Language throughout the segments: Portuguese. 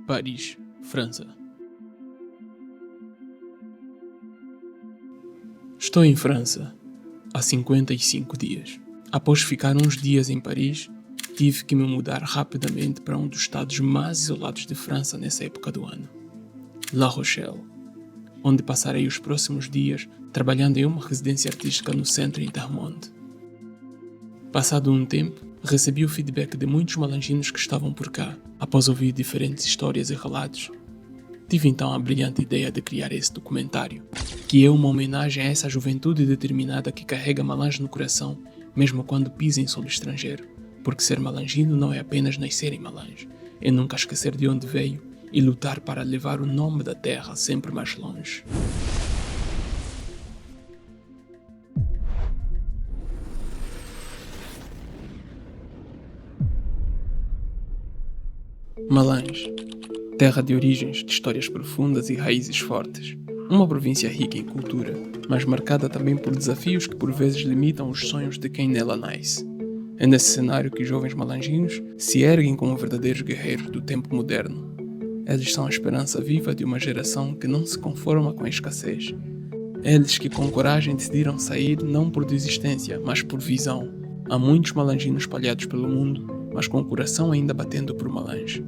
Paris, França. Estou em França há 55 dias. Após ficar uns dias em Paris, tive que me mudar rapidamente para um dos estados mais isolados de França nessa época do ano, La Rochelle, onde passarei os próximos dias trabalhando em uma residência artística no Centre Intermonde. Passado um tempo, recebi o feedback de muitos malanginos que estavam por cá, após ouvir diferentes histórias e relatos. Tive então a brilhante ideia de criar esse documentário, que é uma homenagem a essa juventude determinada que carrega Malange no coração, mesmo quando pisa em solo estrangeiro, porque ser malangino não é apenas nascer em Malange, é nunca esquecer de onde veio e lutar para levar o nome da terra sempre mais longe. Malange, terra de origens, de histórias profundas e raízes fortes. Uma província rica em cultura, mas marcada também por desafios que por vezes limitam os sonhos de quem nela nasce. É nesse cenário que jovens malanginos se erguem como verdadeiros guerreiros do tempo moderno. Eles são a esperança viva de uma geração que não se conforma com a escassez. Eles que com coragem decidiram sair não por desistência, mas por visão. Há muitos malanginos espalhados pelo mundo, mas com o coração ainda batendo por Malange.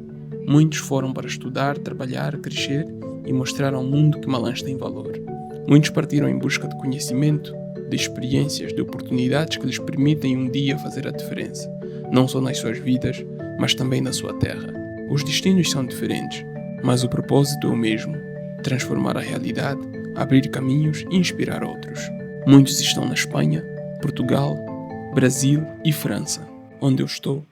Muitos foram para estudar, trabalhar, crescer e mostrar ao mundo que Malange tem valor. Muitos partiram em busca de conhecimento, de experiências, de oportunidades que lhes permitem um dia fazer a diferença, não só nas suas vidas, mas também na sua terra. Os destinos são diferentes, mas o propósito é o mesmo: transformar a realidade, abrir caminhos e inspirar outros. Muitos estão na Espanha, Portugal, Brasil e França, onde eu estou,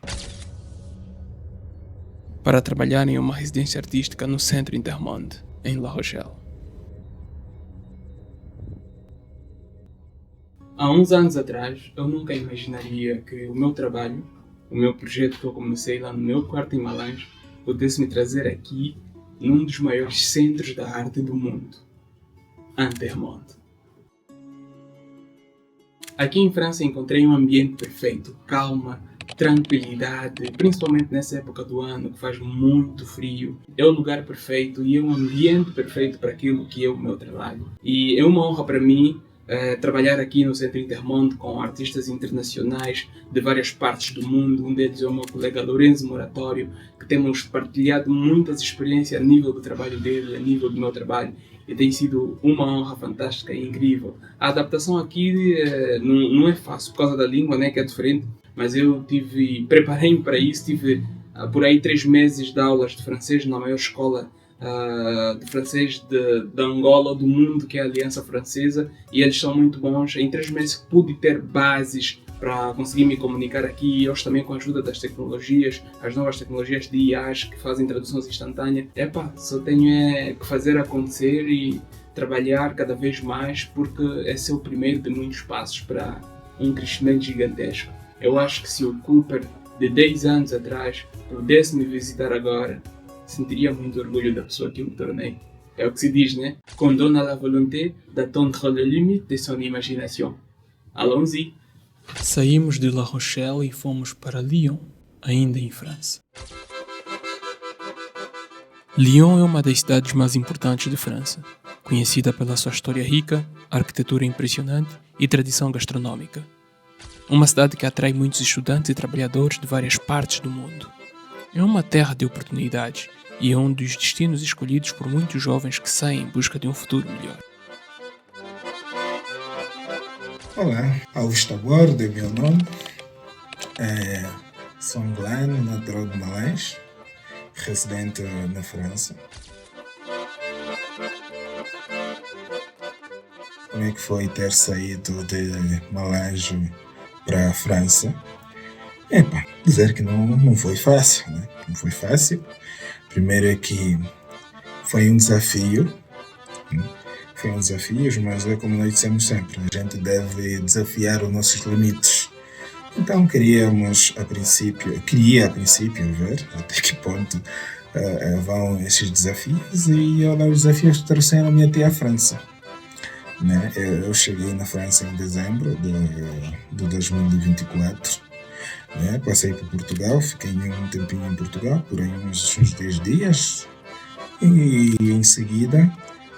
para trabalhar em uma residência artística no Centre Intermonde, em La Rochelle. Há uns anos atrás, eu nunca imaginaria que o meu trabalho, o meu projeto que eu comecei lá no meu quarto em Malange, pudesse me trazer aqui, num dos maiores centros da arte do mundo, Intermonde. Aqui em França encontrei um ambiente perfeito, calma, tranquilidade, principalmente nessa época do ano que faz muito frio. É o lugar perfeito e é um ambiente perfeito para aquilo que é o meu trabalho. E é uma honra para mim trabalhar aqui no Centro Intermonde com artistas internacionais de várias partes do mundo. Um deles é o meu colega Lorenzo Moratório, que temos partilhado muitas experiências a nível do trabalho dele, a nível do meu trabalho. E tem sido uma honra fantástica e incrível. A adaptação aqui não é fácil por causa da língua, né, que é diferente. Mas eu preparei-me para isso, tive por aí 3 meses de aulas de francês na maior escola de francês de Angola, do mundo, que é a Aliança Francesa, e eles são muito bons. Em 3 meses pude ter bases para conseguir me comunicar aqui, e eles também com a ajuda das tecnologias, as novas tecnologias de IAs que fazem traduções instantâneas. Só tenho que fazer acontecer e trabalhar cada vez mais, porque esse é o primeiro de muitos passos para um crescimento gigantesco. Eu acho que se o Cooper de 10 anos atrás pudesse me visitar agora, sentiria muito orgulho da pessoa que eu me tornei. É o que se diz, né? Qu'on donne à la volonté d'atteindre le limite de son imagination. Allons-y! Saímos de La Rochelle e fomos para Lyon, ainda em França. Lyon é uma das cidades mais importantes de França, conhecida pela sua história rica, arquitetura impressionante e tradição gastronômica. Uma cidade que atrai muitos estudantes e trabalhadores de várias partes do mundo. É uma terra de oportunidades e é um dos destinos escolhidos por muitos jovens que saem em busca de um futuro melhor. Olá, Augusto Bordo é meu nome. Sou angolano, natural de Malange, residente na França. Como é que foi ter saído de Malange para a França? Dizer que não foi fácil, né? Não foi fácil. Primeiro é que foi um desafio. Mas é como nós dissemos sempre, a gente deve desafiar os nossos limites. Então queria a princípio ver até que ponto vão esses desafios, e olha, os desafios trouxeram-me até a França. Né? Eu cheguei na França em dezembro de 2024. Passei por Portugal, fiquei um tempinho em Portugal, por aí uns 10 dias, E em seguida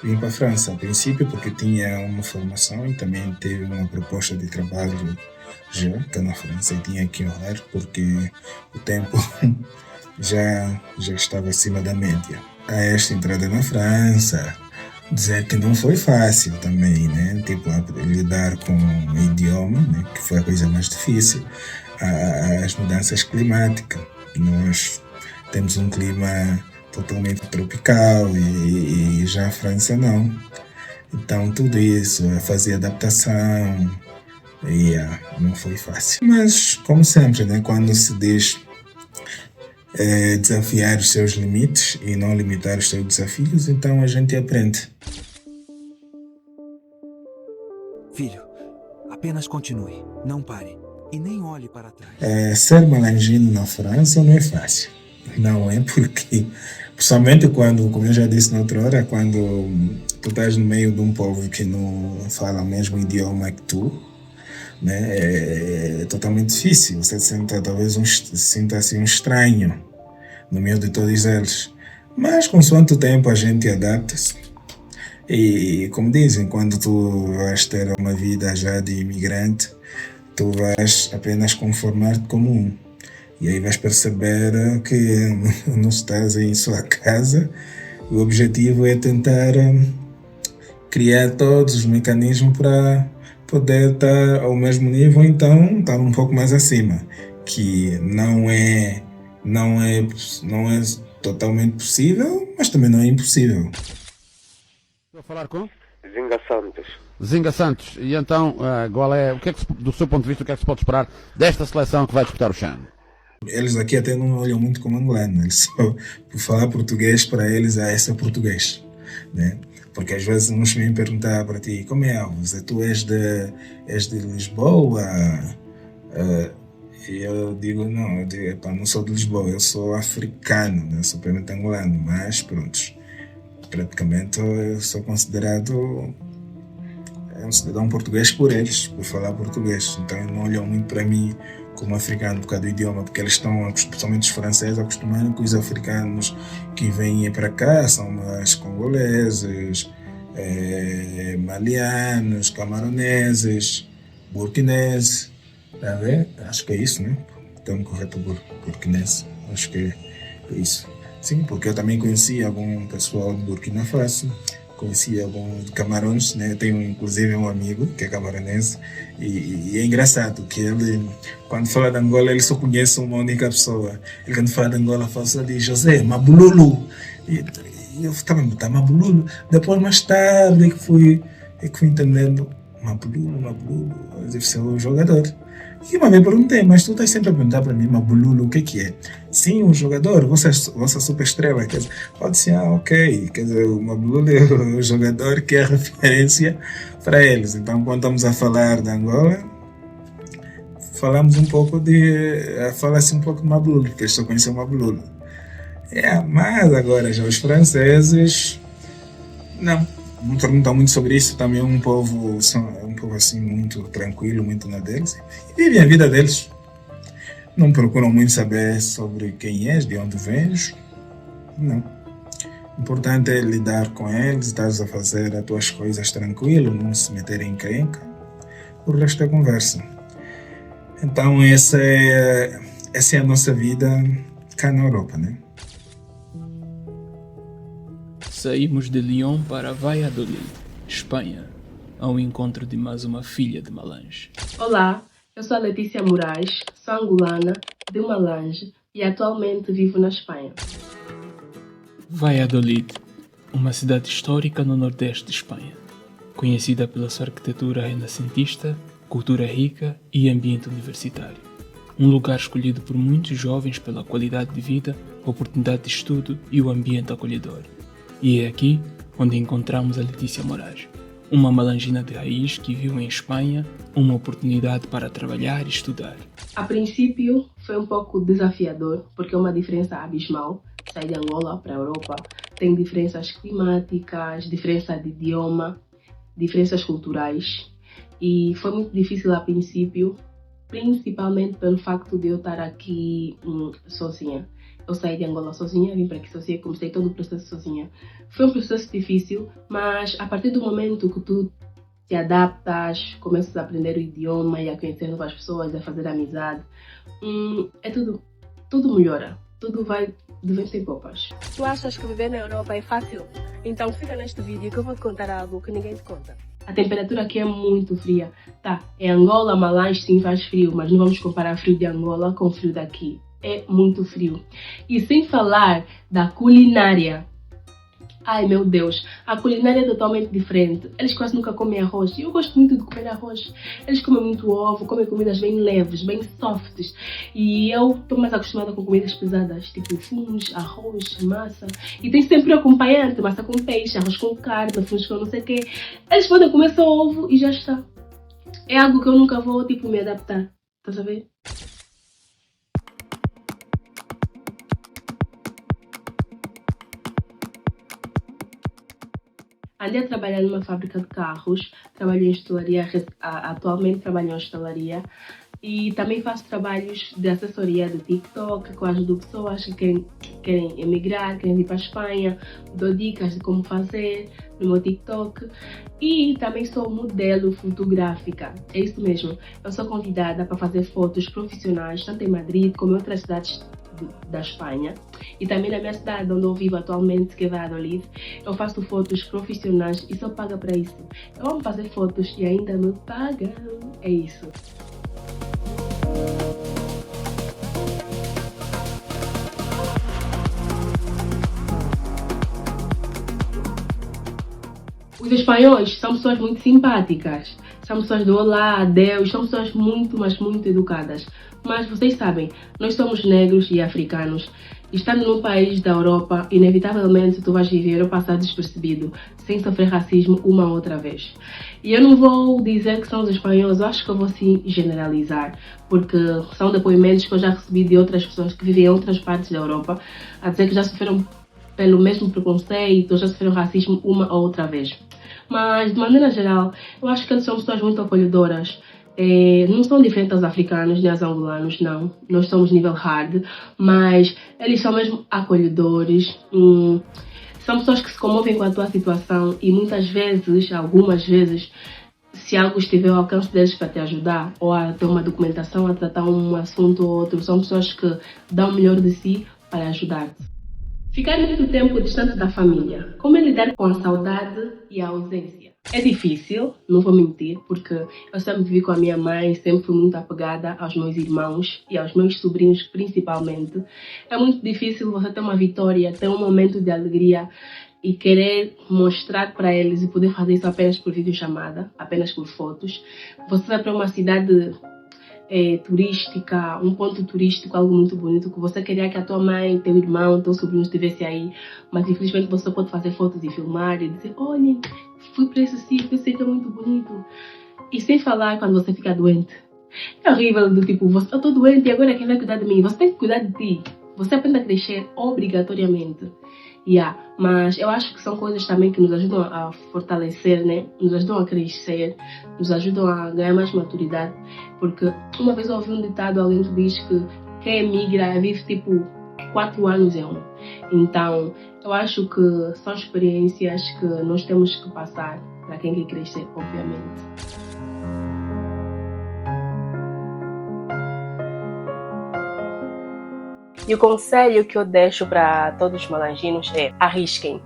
vim para a França, a princípio porque tinha uma formação e também teve uma proposta de trabalho já cá na França e tinha que honrar porque o tempo já estava acima da média. A esta entrada na França, dizer que não foi fácil também, né? Tipo, lidar com o idioma, né? Que foi a coisa mais difícil, as mudanças climáticas. Nós temos um clima totalmente tropical e já a França não. Então tudo isso, fazer adaptação, não foi fácil. Mas, como sempre, né? Quando se diz desafiar os seus limites e não limitar os seus desafios, então a gente aprende. Filho, apenas continue, não pare e nem olhe para trás. Ser malangino na França não é fácil. Não é porque, principalmente quando, como eu já disse na outra hora, quando tu estás no meio de um povo que não fala o mesmo idioma que tu, né, é totalmente difícil. Você talvez se sinta assim um estranho no meio de todos eles. Mas, consoante o tempo, a gente adapta-se. E, como dizem, quando tu vais ter uma vida já de imigrante, tu vais apenas conformar-te como um. E aí vais perceber que não estás em sua casa. O objetivo é tentar criar todos os mecanismos para poder estar ao mesmo nível, então estar um pouco mais acima, que não é totalmente possível, mas também não é impossível. Estou a falar com? Zinga Santos. Zinga Santos. E então, qual é, do seu ponto de vista, o que é que se pode esperar desta seleção que vai disputar o CHAN? Eles aqui até não olham muito como angolano, eles só, por falar português, para eles esse é português, né? Porque às vezes uns vêm perguntar para ti, como é, Alves? Tu és de Lisboa? E eu digo, não, não sou de Lisboa, eu sou africano, né? Sou plenamente angolano, mas pronto, praticamente eu sou considerado um cidadão português por eles, por falar português. Então não olham muito para mim como africano por causa do idioma, porque eles estão, principalmente os franceses, acostumados com os africanos que vêm para cá, são mais congoleses, malianos, camaroneses, burkineses, tá vendo? Acho que é isso, né? Então correto, burkinese, acho que é isso. Sim, porque eu também conheci algum pessoal de Burkina Faso, conheci alguns camarões, né? Eu tenho inclusive um amigo que é camaronense e é engraçado que ele, quando fala de Angola, ele só conhece uma única pessoa. Ele, quando fala de Angola, fala só de José Mabululu. E eu estava a botar Mabululu. Depois, mais tarde, que fui entendendo Mabululu, deve ser o jogador. E uma vez perguntei, mas tu estás sempre a perguntar para mim, Mabululu, o que é? Sim, um jogador, vossa super estrela. Quer dizer, pode ser, ok. Quer dizer, o Mabululu é o jogador que é referência para eles. Então, quando estamos a falar de Angola, fala-se um pouco de Mabululu, porque eles só conhecem o Mabululu. Mas agora já os franceses, não perguntam muito sobre isso. Também é um povo assim muito tranquilo, muito na deles, e vivem a vida deles. Não procuram muito saber sobre quem és, de onde vens. Não. O importante é lidar com eles, estás a fazer as tuas coisas tranquilo, não se meter em encrenca. O resto é conversa. Então essa é a nossa vida cá na Europa, né? Saímos de Lyon para Valladolid, Espanha, ao encontro de mais uma filha de Malange. Olá, eu sou a Letícia Moraes, sou angolana, de Malange e atualmente vivo na Espanha. Valladolid, uma cidade histórica no nordeste de Espanha, conhecida pela sua arquitetura renascentista, cultura rica e ambiente universitário. Um lugar escolhido por muitos jovens pela qualidade de vida, oportunidade de estudo e o ambiente acolhedor. E é aqui onde encontramos a Letícia Moraes, uma malangina de raiz que viu em Espanha uma oportunidade para trabalhar e estudar. A princípio foi um pouco desafiador, porque é uma diferença abismal. Sair de Angola para a Europa tem diferenças climáticas, diferença de idioma, diferenças culturais. E foi muito difícil a princípio, principalmente pelo facto de eu estar aqui sozinha. Eu saí de Angola sozinha, vim para aqui sozinha, comecei todo o processo sozinha. Foi um processo difícil, mas a partir do momento que tu te adaptas, começas a aprender o idioma e a conhecer novas pessoas, a fazer amizade, tudo melhora, tudo vai de vento em popas. Tu achas que viver na Europa é fácil? Então fica neste vídeo que eu vou te contar algo que ninguém te conta. A temperatura aqui é muito fria. Tá, em Angola, Malange sim faz frio, mas não vamos comparar frio de Angola com frio daqui. É muito frio. E sem falar da culinária. Ai meu Deus, a culinária é totalmente diferente. Eles quase nunca comem arroz. E eu gosto muito de comer arroz. Eles comem muito ovo, comem comidas bem leves, bem softs. E eu estou mais acostumada com comidas pesadas, tipo funs, arroz, massa. E tem sempre acompanhante, massa com peixe, arroz com carne, funs com não sei o quê. Eles podem comer só ovo e já está. É algo que eu nunca vou, tipo, me adaptar. Estás a ver? Andei a trabalhar numa fábrica de carros, trabalho em hostelaria, atualmente trabalho em hostelaria e também faço trabalhos de assessoria do TikTok, que eu ajudo pessoas que querem emigrar, querem ir para a Espanha, dou dicas de como fazer no meu TikTok e também sou modelo fotográfica, é isso mesmo, eu sou convidada para fazer fotos profissionais, tanto em Madrid como em outras cidades da Espanha e também na minha cidade onde eu vivo atualmente, que é Valladolid, eu faço fotos profissionais e sou paga para isso. Eu amo fazer fotos e ainda me pagam, é isso. Os espanhóis são pessoas muito simpáticas, são pessoas do olá, adeus, são pessoas muito, mas muito educadas. Mas vocês sabem, nós somos negros e africanos. Estando num país da Europa, inevitavelmente tu vais viver ou passar despercebido, sem sofrer racismo uma outra vez. E eu não vou dizer que são os espanhóis, eu acho que eu vou sim generalizar, porque são depoimentos que eu já recebi de outras pessoas que vivem em outras partes da Europa, a dizer que já sofreram pelo mesmo preconceito, já sofreram racismo uma ou outra vez. Mas, de maneira geral, eu acho que eles são pessoas muito acolhedoras. Não são diferentes aos africanos nem aos angolanos, não. Nós somos nível hard, mas eles são mesmo acolhedores. São pessoas que se comovem com a tua situação e muitas vezes, algumas vezes, se algo estiver ao alcance deles para te ajudar ou a ter uma documentação, a tratar um assunto ou outro, são pessoas que dão o melhor de si para ajudar-te. Ficar muito tempo distante da família. Como é lidar com a saudade e a ausência? É difícil, não vou mentir, porque eu sempre vivi com a minha mãe, sempre fui muito apegada aos meus irmãos e aos meus sobrinhos principalmente. É muito difícil você ter uma vitória, ter um momento de alegria e querer mostrar para eles e poder fazer isso apenas por videochamada, apenas por fotos. Você vai para uma cidade turística, um ponto turístico, algo muito bonito, que você queria que a tua mãe, teu irmão, teu sobrinho estivesse aí, mas infelizmente você pode fazer fotos e filmar e dizer, olhem, fui para esse sítio é muito bonito. E sem falar quando você fica doente. É horrível, do tipo, eu estou doente e agora quem vai cuidar de mim? Você tem que cuidar de ti. Você aprende a crescer obrigatoriamente. Mas eu acho que são coisas também que nos ajudam a fortalecer, né? Nos ajudam a crescer, nos ajudam a ganhar mais maturidade. Porque uma vez eu ouvi um ditado, alguém que diz que quem emigra vive tipo 4 anos em um. Então, eu acho que são experiências que nós temos que passar para quem quer crescer, obviamente. E o conselho que eu deixo para todos os malanginos é: arrisquem.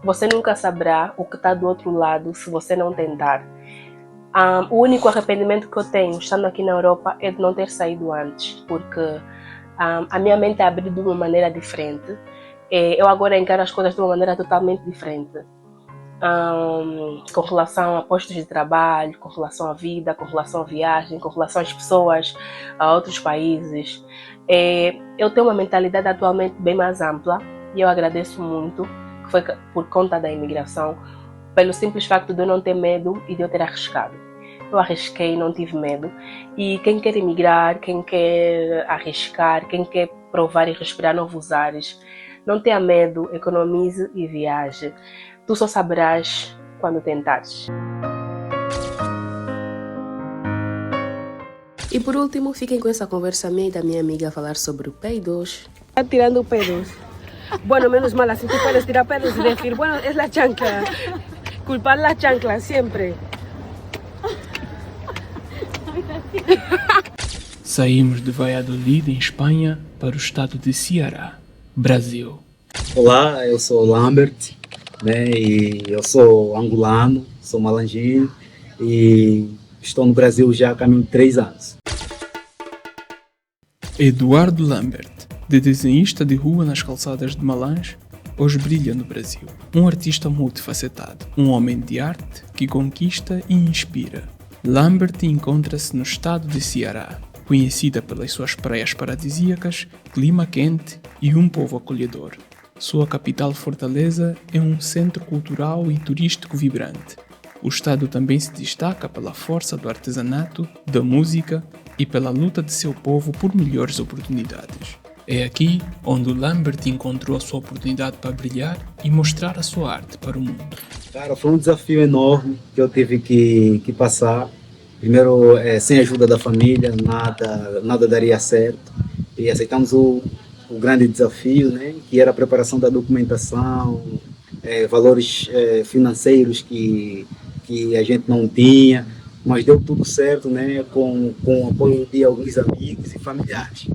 Você nunca saberá o que está do outro lado se você não tentar. O único arrependimento que eu tenho estando aqui na Europa é de não ter saído antes, porque a minha mente abriu de uma maneira diferente. Eu agora encaro as coisas de uma maneira totalmente diferente. Com relação a postos de trabalho, com relação à vida, com relação à viagem, com relação às pessoas, a outros países. Eu tenho uma mentalidade atualmente bem mais ampla e eu agradeço muito, que foi por conta da imigração, pelo simples facto de eu não ter medo e de eu ter arriscado. Eu arrisquei, não tive medo. E quem quer emigrar, quem quer arriscar, quem quer provar e respirar novos ares, não tenha medo, economize e viaje. Tu só saberás quando tentares. E por último, fiquem com essa conversa minha e da minha amiga a falar sobre peidos. Está tirando pedos. Bueno, menos mal, así tú puedes tirar pedos y decir, bueno, es la chancla. Culpar la chancla, siempre. Saímos de Valladolid, em Espanha, para o estado de Ceará, Brasil. Olá, eu sou Lambert, né, e eu sou angolano, sou malangino e estou no Brasil já há caminho de 3 anos. Eduardo Lambert, de desenhista de rua nas calçadas de Malange, hoje brilha no Brasil. Um artista multifacetado, um homem de arte que conquista e inspira. Lambert encontra-se no estado de Ceará, conhecida pelas suas praias paradisíacas, clima quente e um povo acolhedor. Sua capital Fortaleza é um centro cultural e turístico vibrante. O estado também se destaca pela força do artesanato, da música e pela luta de seu povo por melhores oportunidades. É aqui onde o Lambert encontrou a sua oportunidade para brilhar e mostrar a sua arte para o mundo. Cara, foi um desafio enorme que eu tive que passar. Primeiro, sem a ajuda da família, nada daria certo. E aceitamos o grande desafio, né, que era a preparação da documentação, valores financeiros que a gente não tinha, mas deu tudo certo, né, com o apoio de alguns amigos e familiares.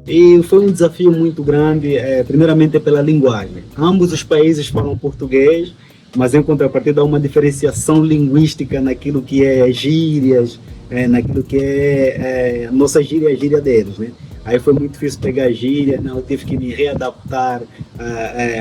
E foi um desafio muito grande, primeiramente pela linguagem. Ambos os países falam português, mas em contrapartida há uma diferenciação linguística naquilo que é gírias, naquilo que é nossa gíria e a gíria deles, né? Aí foi muito difícil pegar a gíria, eu tive que me readaptar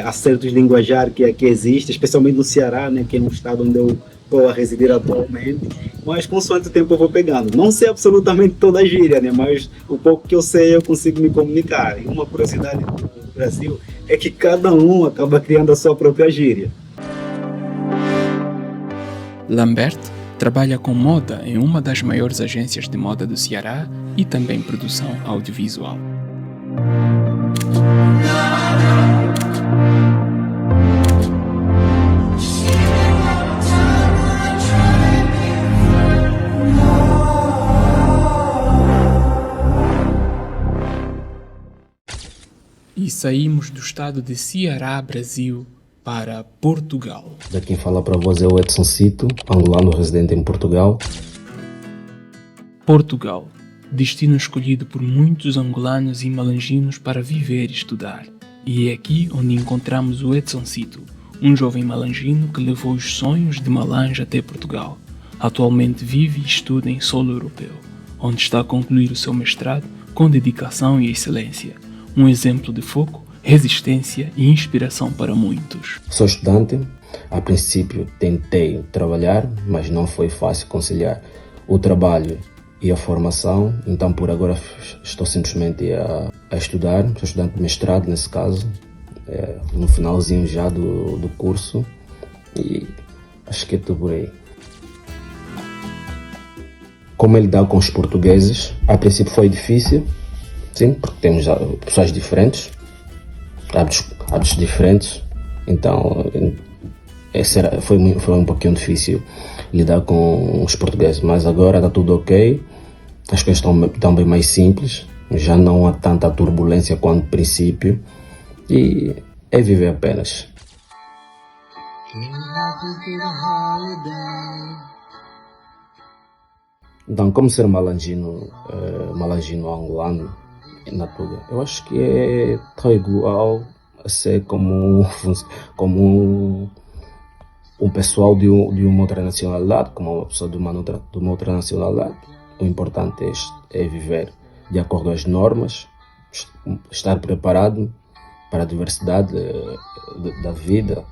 a certos linguajar que aqui existem, especialmente no Ceará, né, que é um estado onde eu estou a residir atualmente, mas consoante o tempo eu vou pegando. Não sei absolutamente toda a gíria, né, mas o pouco que eu sei eu consigo me comunicar. E uma curiosidade do Brasil é que cada um acaba criando a sua própria gíria. Lambert trabalha com moda em uma das maiores agências de moda do Ceará e também produção audiovisual. E saímos do estado de Ceará, Brasil, para Portugal. Daqui quem fala para vós é o Edson Cito, angolano residente em Portugal. Portugal, destino escolhido por muitos angolanos e malanginos para viver e estudar. E é aqui onde encontramos o Edson Cito, um jovem malangino que levou os sonhos de Malange até Portugal. Atualmente vive e estuda em solo europeu, onde está a concluir o seu mestrado com dedicação e excelência. Um exemplo de foco, resistência e inspiração para muitos. Sou estudante. A princípio tentei trabalhar, mas não foi fácil conciliar o trabalho e a formação. Então por agora estou simplesmente a estudar. Sou estudante de mestrado nesse caso, no finalzinho já do curso, e acho que é tudo por aí. Como é lidar com os portugueses? A princípio foi difícil, sim, porque temos pessoas diferentes, hábitos diferentes, então foi um pouquinho difícil lidar com os portugueses, mas agora está tudo ok, as coisas estão bem mais simples, já não há tanta turbulência quanto no princípio, e é viver apenas. Então, como ser malangino angolano na Tuga? Eu acho que é tão igual a ser como um pessoal de uma outra nacionalidade, como uma pessoa de uma outra nacionalidade. O importante é viver de acordo às normas, estar preparado para a diversidade da vida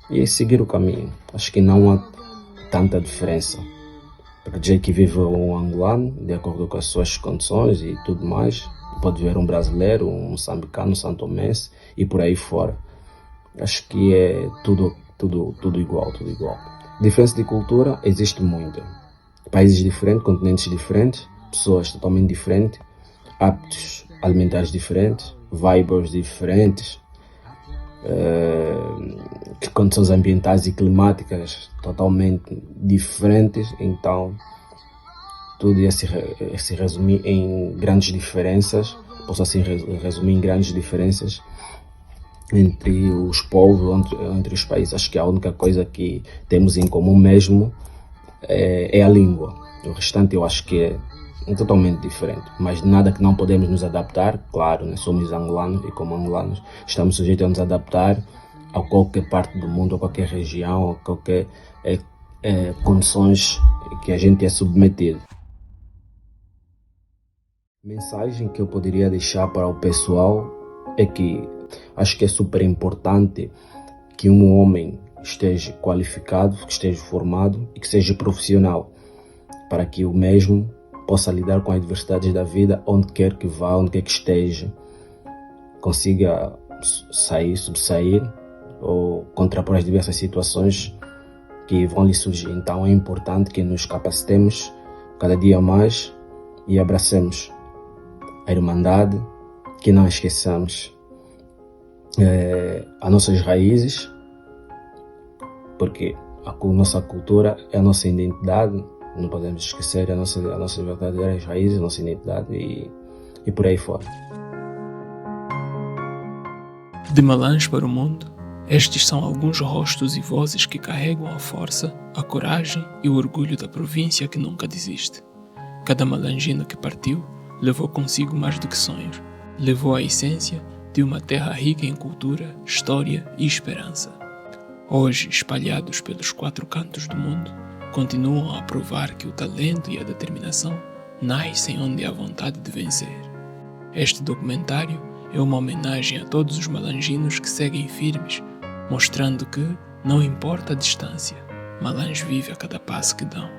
e seguir o caminho. Acho que não há tanta diferença. Para dizer que vive um angolano, de acordo com as suas condições e tudo mais, pode ver um brasileiro, um moçambicano, um santomense e por aí fora. Acho que é tudo igual, tudo igual. Diferença de cultura existe muita. Países diferentes, continentes diferentes, pessoas totalmente diferentes, hábitos alimentares diferentes, vibes diferentes, que condições ambientais e climáticas totalmente diferentes, então tudo ia se resumir em grandes diferenças, posso assim resumir em grandes diferenças entre os povos, entre os países. Acho que a única coisa que temos em comum mesmo é a língua. O restante eu acho que é totalmente diferente, mas nada que não podemos nos adaptar. Claro, né? Somos angolanos e como angolanos estamos sujeitos a nos adaptar a qualquer parte do mundo, a qualquer região, a qualquer condições que a gente é submetido. Mensagem que eu poderia deixar para o pessoal é que acho que é super importante que um homem esteja qualificado, que esteja formado e que seja profissional, para que o mesmo possa lidar com as adversidades da vida onde quer que vá, onde quer que esteja, consiga sobressair ou contrapor as diversas situações que vão lhe surgir. Então é importante que nos capacitemos cada dia mais e abracemos a irmandade, que não esqueçamos as nossas raízes, porque a nossa cultura é a nossa identidade, não podemos esquecer as nossas verdadeiras raízes, a nossa identidade e por aí fora. De Malães para o mundo, estes são alguns rostos e vozes que carregam a força, a coragem e o orgulho da província que nunca desiste. Cada malangino que partiu levou consigo mais do que sonhos, levou a essência de uma terra rica em cultura, história e esperança. Hoje, espalhados pelos 4 cantos do mundo, continuam a provar que o talento e a determinação nascem onde há vontade de vencer. Este documentário é uma homenagem a todos os malanginos que seguem firmes, mostrando que, não importa a distância, Malães vive a cada passo que dão.